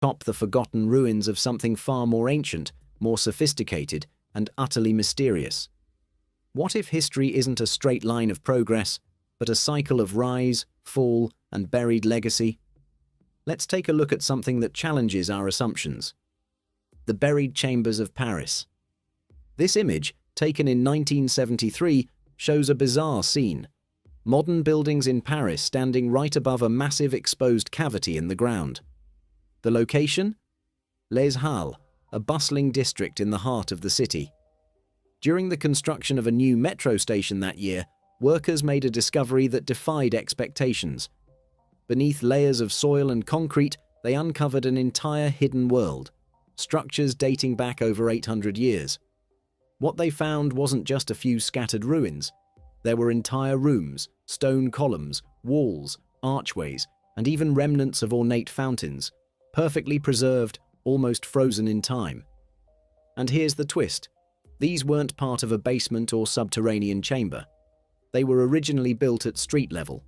top the forgotten ruins of something far more ancient, more sophisticated, and utterly mysterious. What if history isn't a straight line of progress, but a cycle of rise, fall, and buried legacy? Let's take a look at something that challenges our assumptions. The buried chambers of Paris. This image, taken in 1973, shows a bizarre scene. Modern buildings in Paris standing right above a massive exposed cavity in the ground. The location? Les Halles, a bustling district in the heart of the city. During the construction of a new metro station that year, workers made a discovery that defied expectations. Beneath layers of soil and concrete, they uncovered an entire hidden world, structures dating back over 800 years. What they found wasn't just a few scattered ruins. There were entire rooms, stone columns, walls, archways, and even remnants of ornate fountains, perfectly preserved, almost frozen in time. And here's the twist. These weren't part of a basement or subterranean chamber. They were originally built at street level.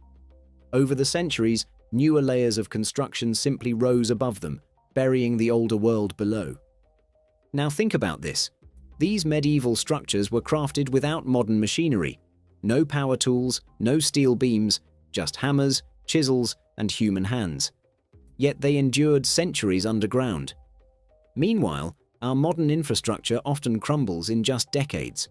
Over the centuries, newer layers of construction simply rose above them, burying the older world below. Now think about this. These medieval structures were crafted without modern machinery. No power tools, no steel beams, just hammers, chisels, and human hands. Yet they endured centuries underground. Meanwhile, our modern infrastructure often crumbles in just decades.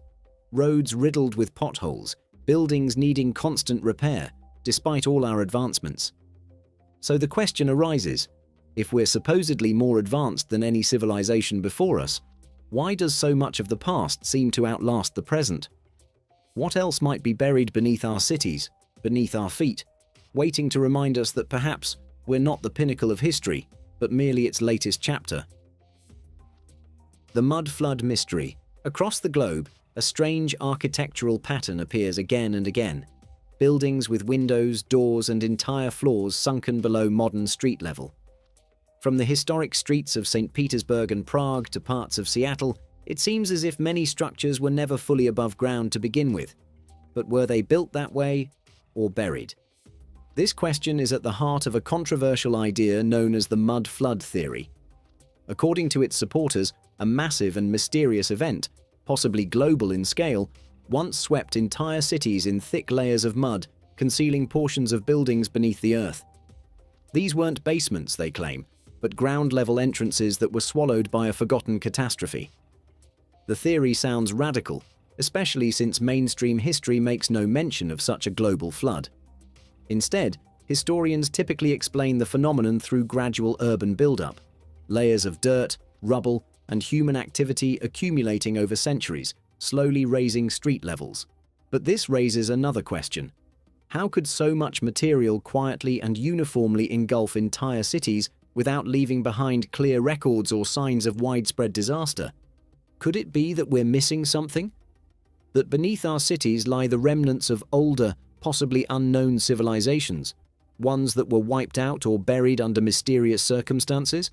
Roads riddled with potholes, buildings needing constant repair, despite all our advancements. So the question arises, if we're supposedly more advanced than any civilization before us, why does so much of the past seem to outlast the present? What else might be buried beneath our cities, beneath our feet, waiting to remind us that perhaps we're not the pinnacle of history, but merely its latest chapter? The mud flood mystery. Across the globe, a strange architectural pattern appears again and again. Buildings with windows, doors, and entire floors sunken below modern street level. From the historic streets of St. Petersburg and Prague to parts of Seattle, it seems as if many structures were never fully above ground to begin with. But were they built that way or buried? This question is at the heart of a controversial idea known as the mud flood theory. According to its supporters, a massive and mysterious event, possibly global in scale, once swept entire cities in thick layers of mud, concealing portions of buildings beneath the earth. These weren't basements, they claim, but ground-level entrances that were swallowed by a forgotten catastrophe. The theory sounds radical, especially since mainstream history makes no mention of such a global flood. Instead, historians typically explain the phenomenon through gradual urban buildup, layers of dirt, rubble, and human activity accumulating over centuries, slowly raising street levels. But this raises another question. How could so much material quietly and uniformly engulf entire cities without leaving behind clear records or signs of widespread disaster? Could it be that we're missing something? That beneath our cities lie the remnants of older, possibly unknown civilizations, ones that were wiped out or buried under mysterious circumstances?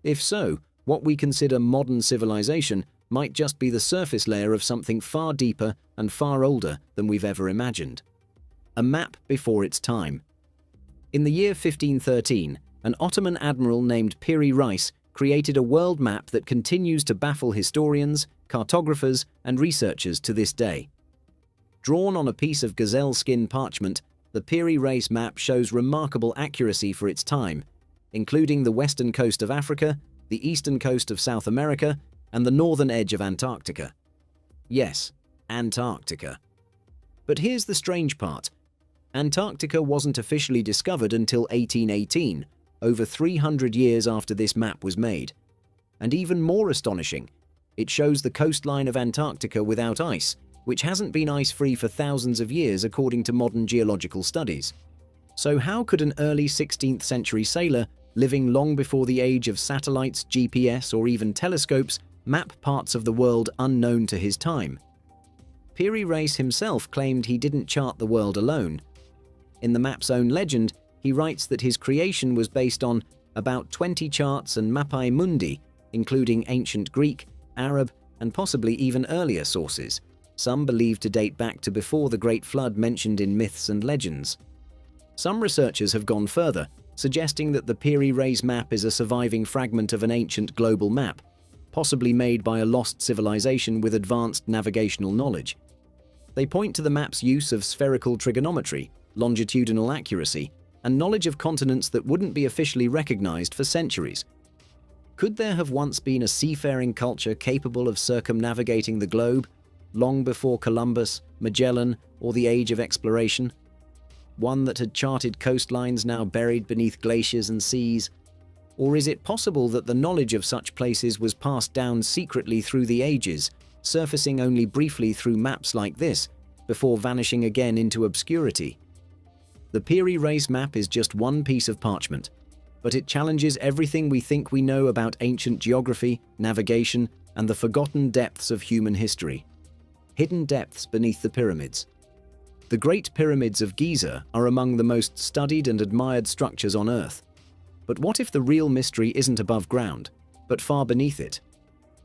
If so, what we consider modern civilization might just be the surface layer of something far deeper and far older than we've ever imagined. A map before its time. In the year 1513, an Ottoman admiral named Piri Reis created a world map that continues to baffle historians, cartographers, and researchers to this day. Drawn on a piece of gazelle skin parchment, the Piri Reis map shows remarkable accuracy for its time, including the western coast of Africa, the eastern coast of South America, and the northern edge of Antarctica. Yes, Antarctica. But here's the strange part. Antarctica wasn't officially discovered until 1818, over 300 years after this map was made. And even more astonishing, it shows the coastline of Antarctica without ice, which hasn't been ice-free for thousands of years according to modern geological studies. So how could an early 16th century sailor, living long before the age of satellites, GPS, or even telescopes, map parts of the world unknown to his time? Piri Reis himself claimed he didn't chart the world alone. In the map's own legend, he writes that his creation was based on about 20 charts and mappae mundi, including ancient Greek, Arab, and possibly even earlier sources, some believed to date back to before the Great Flood mentioned in myths and legends. Some researchers have gone further, suggesting that the Piri Reis map is a surviving fragment of an ancient global map, possibly made by a lost civilization with advanced navigational knowledge. They point to the map's use of spherical trigonometry, longitudinal accuracy, and knowledge of continents that wouldn't be officially recognized for centuries. Could there have once been a seafaring culture capable of circumnavigating the globe, long before Columbus, Magellan, or the Age of Exploration? One that had charted coastlines now buried beneath glaciers and seas? Or is it possible that the knowledge of such places was passed down secretly through the ages, surfacing only briefly through maps like this, before vanishing again into obscurity? The Piri Reis map is just one piece of parchment, but it challenges everything we think we know about ancient geography, navigation, and the forgotten depths of human history. Hidden depths beneath the pyramids. The Great Pyramids of Giza are among the most studied and admired structures on Earth. But what if the real mystery isn't above ground, but far beneath it?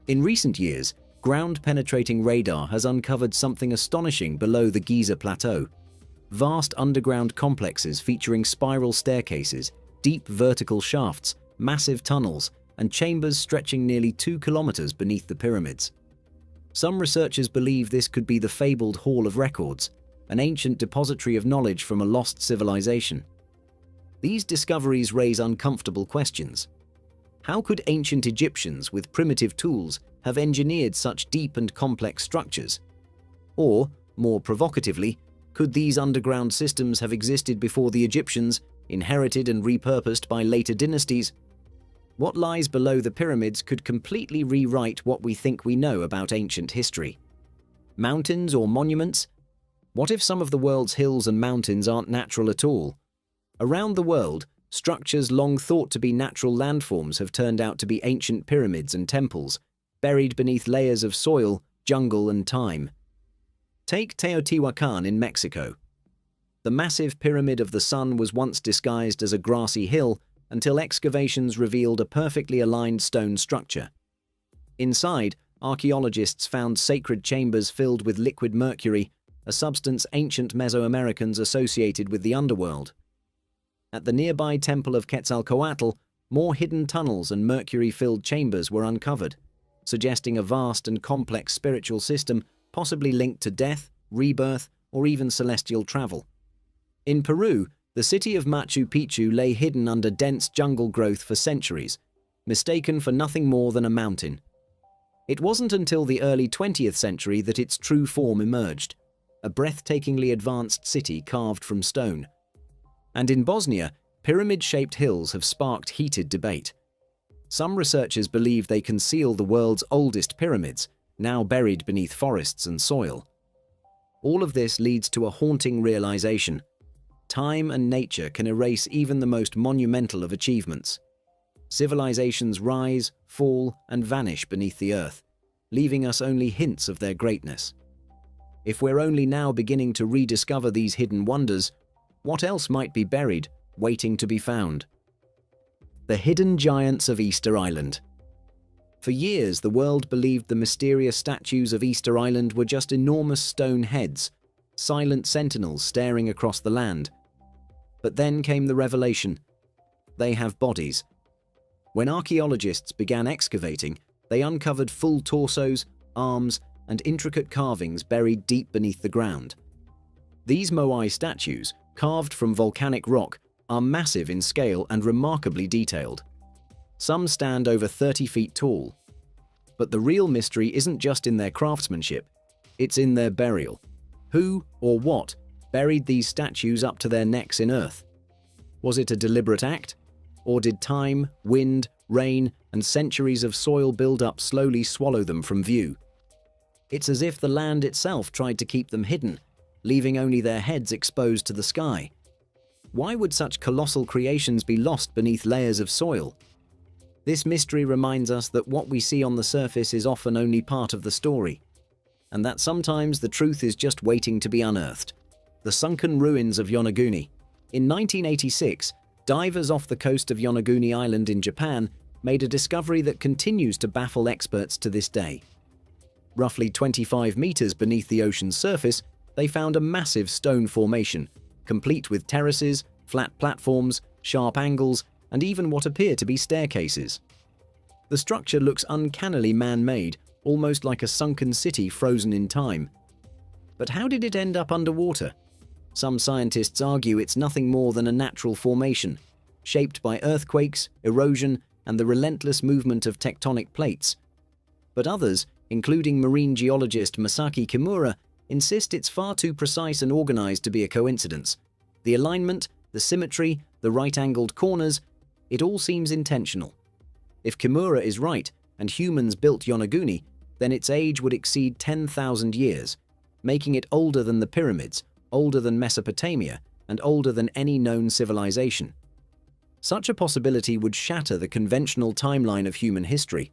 In recent years, ground-penetrating radar has uncovered something astonishing below the Giza Plateau. Vast underground complexes featuring spiral staircases, deep vertical shafts, massive tunnels, and chambers stretching nearly 2 kilometers beneath the pyramids. Some researchers believe this could be the fabled Hall of Records, an ancient depository of knowledge from a lost civilization. These discoveries raise uncomfortable questions. How could ancient Egyptians with primitive tools have engineered such deep and complex structures? Or, more provocatively, could these underground systems have existed before the Egyptians, inherited and repurposed by later dynasties? What lies below the pyramids could completely rewrite what we think we know about ancient history. Mountains or monuments? What if some of the world's hills and mountains aren't natural at all? Around the world, structures long thought to be natural landforms have turned out to be ancient pyramids and temples, buried beneath layers of soil, jungle, and time. Take Teotihuacan in Mexico. The massive Pyramid of the Sun was once disguised as a grassy hill until excavations revealed a perfectly aligned stone structure. Inside, archaeologists found sacred chambers filled with liquid mercury, a substance ancient Mesoamericans associated with the underworld. At the nearby temple of Quetzalcoatl, more hidden tunnels and mercury-filled chambers were uncovered, suggesting a vast and complex spiritual system possibly linked to death, rebirth, or even celestial travel. In Peru, the city of Machu Picchu lay hidden under dense jungle growth for centuries, mistaken for nothing more than a mountain. It wasn't until the early 20th century that its true form emerged, a breathtakingly advanced city carved from stone. And in Bosnia, pyramid-shaped hills have sparked heated debate. Some researchers believe they conceal the world's oldest pyramids, now buried beneath forests and soil. All of this leads to a haunting realization. Time and nature can erase even the most monumental of achievements. Civilizations rise, fall, and vanish beneath the earth, leaving us only hints of their greatness. If we're only now beginning to rediscover these hidden wonders, what else might be buried, waiting to be found? The hidden giants of Easter Island. For years, the world believed the mysterious statues of Easter Island were just enormous stone heads, silent sentinels staring across the land. But then came the revelation. They have bodies. When archaeologists began excavating, they uncovered full torsos, arms, and intricate carvings buried deep beneath the ground. These Moai statues, carved from volcanic rock, are massive in scale and remarkably detailed. Some stand over 30 feet tall. But the real mystery isn't just in their craftsmanship, it's in their burial. Who, or what, buried these statues up to their necks in earth? Was it a deliberate act? Or did time, wind, rain, and centuries of soil build-up slowly swallow them from view? It's as if the land itself tried to keep them hidden, leaving only their heads exposed to the sky. Why would such colossal creations be lost beneath layers of soil? This mystery reminds us that what we see on the surface is often only part of the story, and that sometimes the truth is just waiting to be unearthed. The sunken ruins of Yonaguni. In 1986, divers off the coast of Yonaguni Island in Japan made a discovery that continues to baffle experts to this day. Roughly 25 meters beneath the ocean's surface, they found a massive stone formation, complete with terraces, flat platforms, sharp angles, and even what appear to be staircases. The structure looks uncannily man-made, almost like a sunken city frozen in time. But how did it end up underwater? Some scientists argue it's nothing more than a natural formation, shaped by earthquakes, erosion, and the relentless movement of tectonic plates. But others, including marine geologist Masaki Kimura, insist it's far too precise and organized to be a coincidence. The alignment, the symmetry, the right-angled corners, it all seems intentional. If Kimura is right, and humans built Yonaguni, then its age would exceed 10,000 years, making it older than the pyramids, older than Mesopotamia, and older than any known civilization. Such a possibility would shatter the conventional timeline of human history.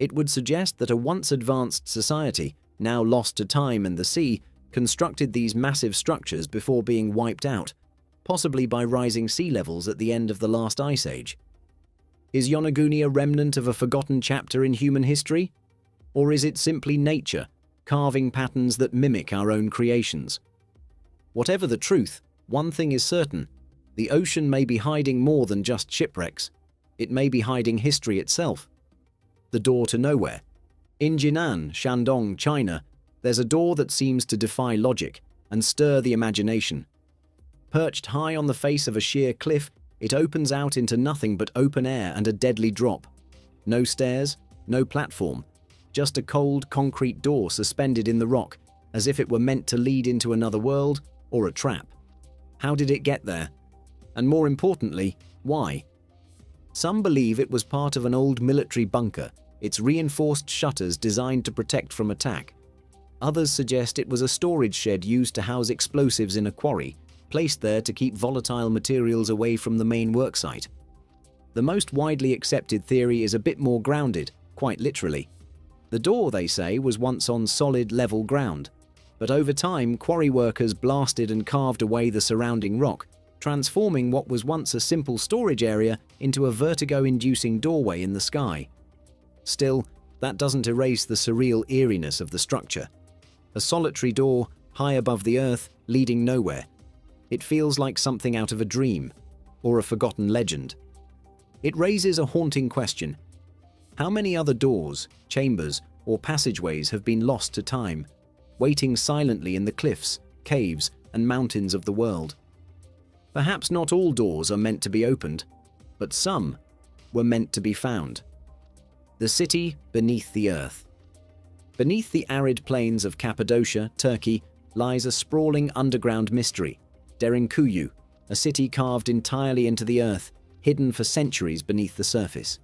It would suggest that a once advanced society, now lost to time and the sea, constructed these massive structures before being wiped out, possibly by rising sea levels at the end of the last ice age. Is Yonaguni a remnant of a forgotten chapter in human history? Or is it simply nature, carving patterns that mimic our own creations? Whatever the truth, one thing is certain: the ocean may be hiding more than just shipwrecks. It may be hiding history itself. The door to nowhere. In Jinan, Shandong, China, there's a door that seems to defy logic and stir the imagination. Perched high on the face of a sheer cliff, it opens out into nothing but open air and a deadly drop. No stairs, no platform, just a cold concrete door suspended in the rock, as if it were meant to lead into another world or a trap. How did it get there? And more importantly, why? Some believe it was part of an old military bunker, its reinforced shutters designed to protect from attack. Others suggest it was a storage shed used to house explosives in a quarry, placed there to keep volatile materials away from the main worksite. The most widely accepted theory is a bit more grounded, quite literally. The door, they say, was once on solid, level ground, but over time quarry workers blasted and carved away the surrounding rock, transforming what was once a simple storage area into a vertigo-inducing doorway in the sky. Still, that doesn't erase the surreal eeriness of the structure. A solitary door, high above the earth, leading nowhere. It feels like something out of a dream, or a forgotten legend. It raises a haunting question. How many other doors, chambers, or passageways have been lost to time, waiting silently in the cliffs, caves, and mountains of the world? Perhaps not all doors are meant to be opened, but some were meant to be found. The city beneath the earth. Beneath the arid plains of Cappadocia, Turkey, lies a sprawling underground mystery, Derinkuyu, a city carved entirely into the earth, hidden for centuries beneath the surface.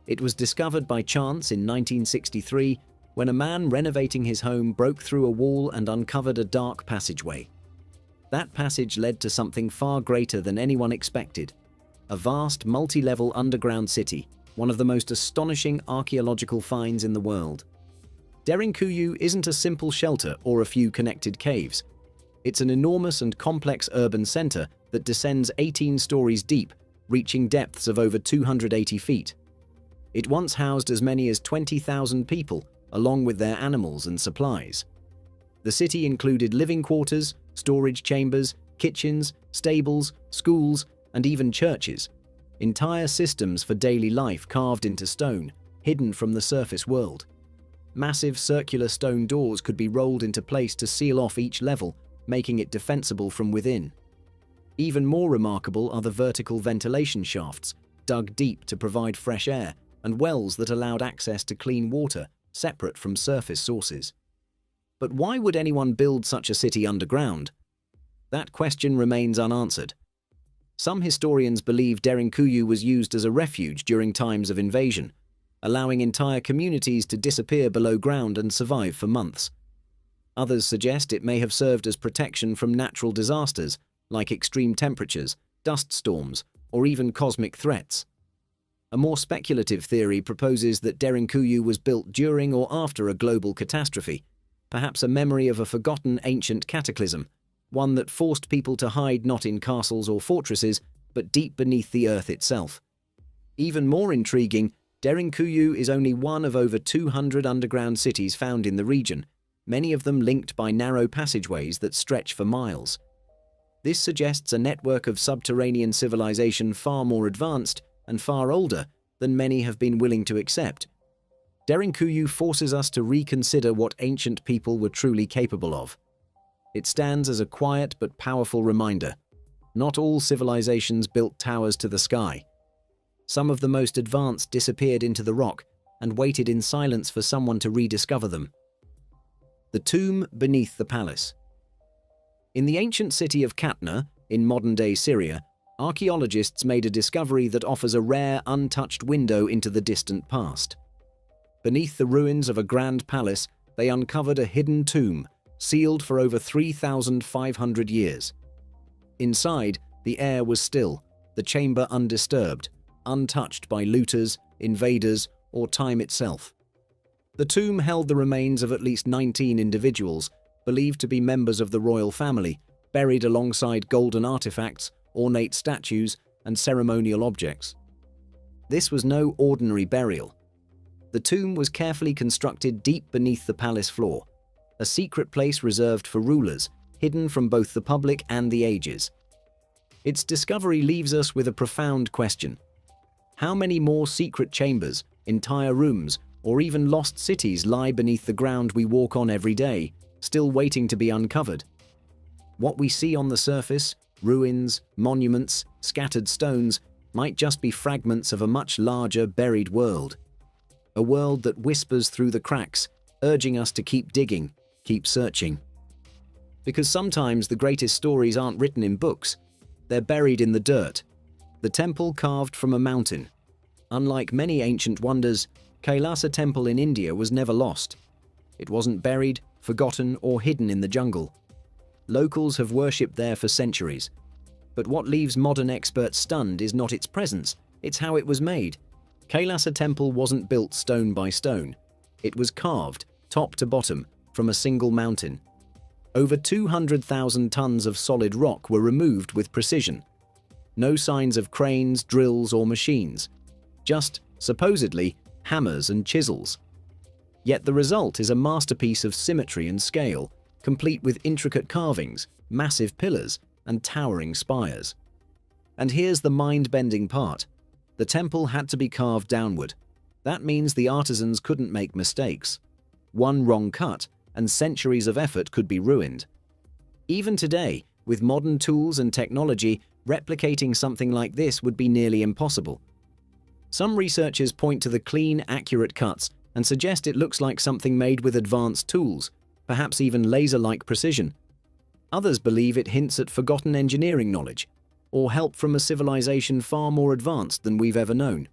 It was discovered by chance in 1963 when a man renovating his home broke through a wall and uncovered a dark passageway. That passage led to something far greater than anyone expected: a vast multi-level underground city, one of the most astonishing archaeological finds in the world. Derinkuyu isn't a simple shelter or a few connected caves. It's an enormous and complex urban center that descends 18 stories deep, reaching depths of over 280 feet. It once housed as many as 20,000 people, along with their animals and supplies. The city included living quarters, storage chambers, kitchens, stables, schools, and even churches. Entire systems for daily life carved into stone, hidden from the surface world. Massive circular stone doors could be rolled into place to seal off each level, making it defensible from within. Even more remarkable are the vertical ventilation shafts, dug deep to provide fresh air, and wells that allowed access to clean water, separate from surface sources. But why would anyone build such a city underground? That question remains unanswered. Some historians believe Derinkuyu was used as a refuge during times of invasion, allowing entire communities to disappear below ground and survive for months. Others suggest it may have served as protection from natural disasters, like extreme temperatures, dust storms, or even cosmic threats. A more speculative theory proposes that Derinkuyu was built during or after a global catastrophe, perhaps a memory of a forgotten ancient cataclysm, one that forced people to hide not in castles or fortresses, but deep beneath the earth itself. Even more intriguing, Derinkuyu is only one of over 200 underground cities found in the region, many of them linked by narrow passageways that stretch for miles. This suggests a network of subterranean civilization far more advanced and far older than many have been willing to accept. Derinkuyu forces us to reconsider what ancient people were truly capable of. It stands as a quiet but powerful reminder. Not all civilizations built towers to the sky. Some of the most advanced disappeared into the rock and waited in silence for someone to rediscover them. The tomb beneath the palace. In the ancient city of Katna, in modern-day Syria, archaeologists made a discovery that offers a rare, untouched window into the distant past. Beneath the ruins of a grand palace, they uncovered a hidden tomb, sealed for over 3,500 years. Inside, the air was still, the chamber undisturbed, untouched by looters, invaders, or time itself. The tomb held the remains of at least 19 individuals, believed to be members of the royal family, buried alongside golden artifacts, ornate statues, and ceremonial objects. This was no ordinary burial. The tomb was carefully constructed deep beneath the palace floor, a secret place reserved for rulers, hidden from both the public and the ages. Its discovery leaves us with a profound question. How many more secret chambers, entire rooms, or even lost cities lie beneath the ground we walk on every day, still waiting to be uncovered? What we see on the surface, ruins, monuments, scattered stones, might just be fragments of a much larger buried world. A world that whispers through the cracks, urging us to keep digging, keep searching. Because sometimes the greatest stories aren't written in books, they're buried in the dirt. The temple carved from a mountain. Unlike many ancient wonders, Kailasa Temple in India was never lost. It wasn't buried, forgotten, or hidden in the jungle. Locals have worshipped there for centuries. But what leaves modern experts stunned is not its presence, it's how it was made. Kailasa Temple wasn't built stone by stone. It was carved, top to bottom, from a single mountain. Over 200,000 tons of solid rock were removed with precision. No signs of cranes, drills, or machines. Just, supposedly, hammers and chisels. Yet the result is a masterpiece of symmetry and scale, complete with intricate carvings, massive pillars, and towering spires. And here's the mind-bending part. The temple had to be carved downward. That means the artisans couldn't make mistakes. One wrong cut, and centuries of effort could be ruined. Even today, with modern tools and technology, replicating something like this would be nearly impossible. Some researchers point to the clean, accurate cuts and suggest it looks like something made with advanced tools, perhaps even laser-like precision. Others believe it hints at forgotten engineering knowledge, or help from a civilization far more advanced than we've ever known.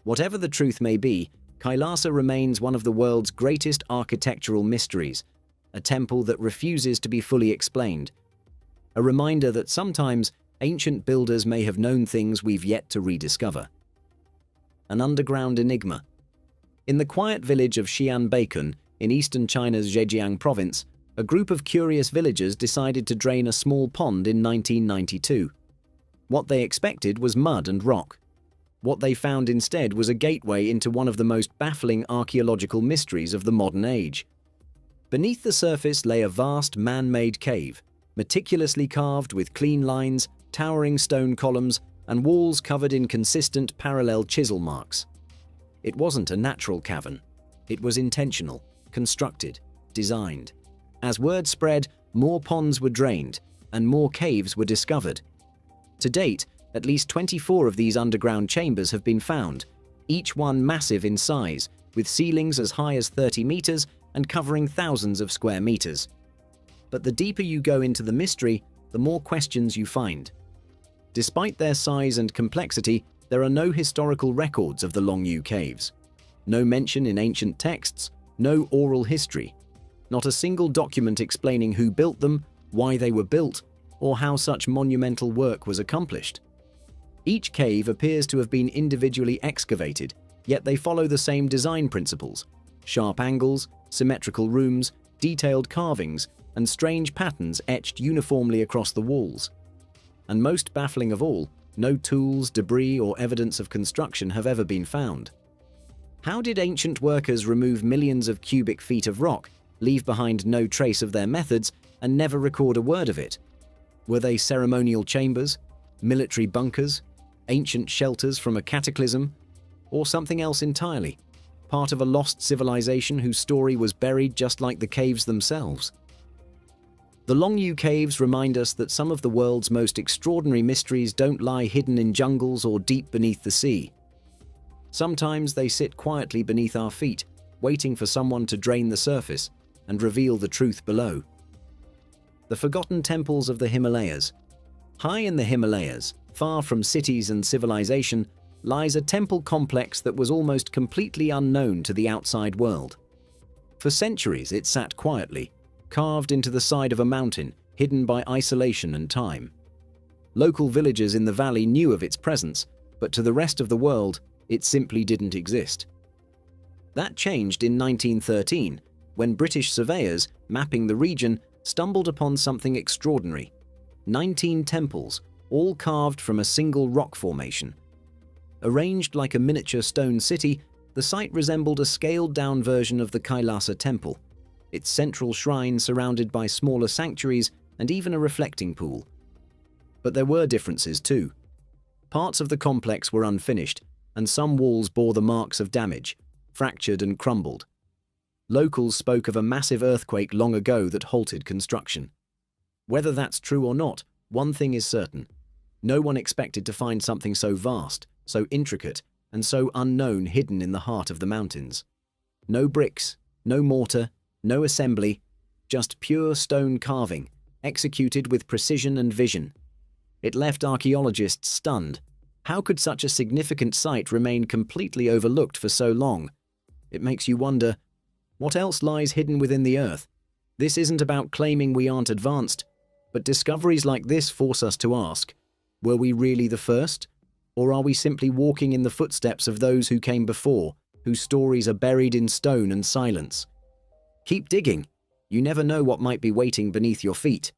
Whatever the truth may be, Kailasa remains one of the world's greatest architectural mysteries, a temple that refuses to be fully explained. A reminder that sometimes ancient builders may have known things we've yet to rediscover. An underground enigma. In the quiet village of Xianbeikun, in eastern China's Zhejiang province, a group of curious villagers decided to drain a small pond in 1992. What they expected was mud and rock. What they found instead was a gateway into one of the most baffling archaeological mysteries of the modern age. Beneath the surface lay a vast man-made cave, meticulously carved with clean lines, towering stone columns, and walls covered in consistent parallel chisel marks. It wasn't a natural cavern. It was intentional, constructed, designed. As word spread, more ponds were drained, and more caves were discovered. To date, at least 24 of these underground chambers have been found, each one massive in size, with ceilings as high as 30 meters and covering thousands of square meters. But the deeper you go into the mystery, the more questions you find. Despite their size and complexity, there are no historical records of the Longyu caves. No mention in ancient texts, no oral history. Not a single document explaining who built them, why they were built, or how such monumental work was accomplished. Each cave appears to have been individually excavated, yet they follow the same design principles: sharp angles, symmetrical rooms, detailed carvings, and strange patterns etched uniformly across the walls. And most baffling of all, no tools, debris, or evidence of construction have ever been found. How did ancient workers remove millions of cubic feet of rock, leave behind no trace of their methods, and never record a word of it? Were they ceremonial chambers, military bunkers, ancient shelters from a cataclysm, or something else entirely? Part of a lost civilization whose story was buried just like the caves themselves? The Longyou Caves remind us that some of the world's most extraordinary mysteries don't lie hidden in jungles or deep beneath the sea. Sometimes they sit quietly beneath our feet, waiting for someone to drain the surface and reveal the truth below. The Forgotten Temples of the Himalayas. High in the Himalayas, far from cities and civilization, lies a temple complex that was almost completely unknown to the outside world. For centuries it sat quietly, carved into the side of a mountain, hidden by isolation and time. Local villagers in the valley knew of its presence, but to the rest of the world, it simply didn't exist. That changed in 1913, when British surveyors, mapping the region, stumbled upon something extraordinary. 19 temples, all carved from a single rock formation. Arranged like a miniature stone city, the site resembled a scaled-down version of the Kailasa temple, its central shrine surrounded by smaller sanctuaries and even a reflecting pool. But there were differences too. Parts of the complex were unfinished, and some walls bore the marks of damage, fractured and crumbled. Locals spoke of a massive earthquake long ago that halted construction. Whether that's true or not, one thing is certain. No one expected to find something so vast, so intricate, and so unknown hidden in the heart of the mountains. No bricks, no mortar, no assembly, just pure stone carving, executed with precision and vision. It left archaeologists stunned. How could such a significant site remain completely overlooked for so long? It makes you wonder, what else lies hidden within the earth? This isn't about claiming we aren't advanced, but discoveries like this force us to ask, were we really the first? Or are we simply walking in the footsteps of those who came before, whose stories are buried in stone and silence? Keep digging. You never know what might be waiting beneath your feet.